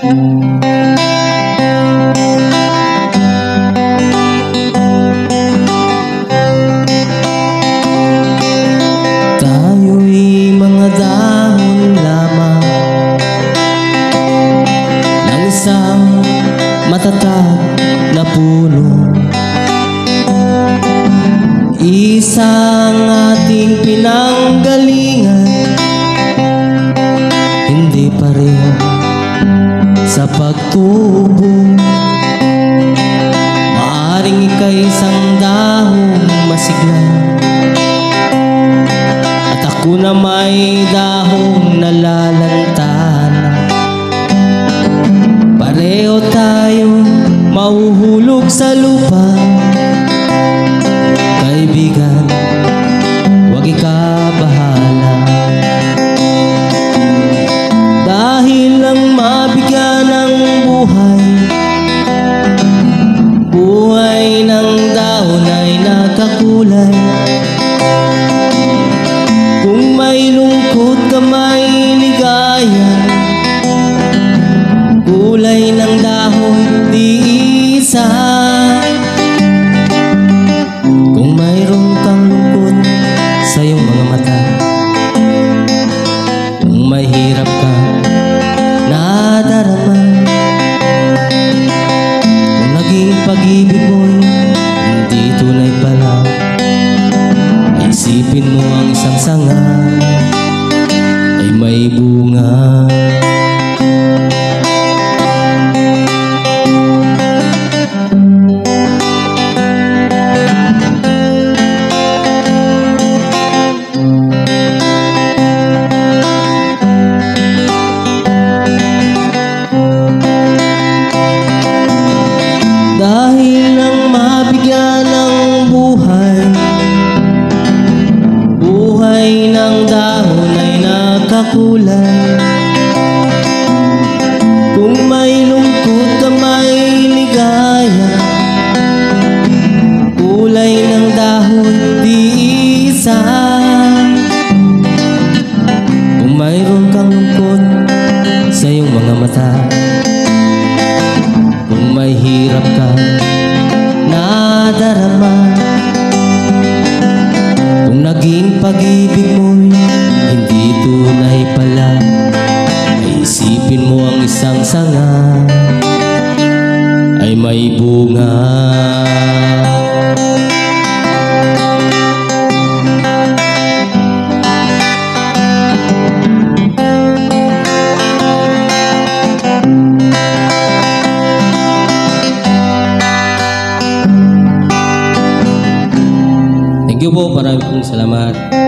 Tayo'y mga dahon lamang ng isang matatag na puno, isang ating pinanggalingan, hindi pa rin sa pagtubo. Maaring ika'y isang dahong masigla, at ako na may dahong nalalantana. Pareho tayo mahuhulog sa lupa. Kaibigan, huwag ikabahala, dahil lang mabigyan ng buhay, buhay ng dahon ay nakakulay. Kung may lungkot ka may ligaya, kulay ng dahon di isa. Kung mayroon kang lungkot sa iyong mga mata, kung may hirap ka nadarama, kung naging pag-ibig mo'y hindi tunay pala, isipin mo ang isang sanga ay may bunga. Dahil lang mabigyan ng buhay, buhay ng dahon ay nakakulay. Kung may lungkot ka may ligaya, kulay ng dahon di isa. Kung mayroon kang lungkot sa iyong mga mata, kung may hirap ka nadarama, kung naging pag-ibig mo'y hindi tunay pala, ay isipin mo ang isang sanga ay may bunga. Thank you po, maraming salamat.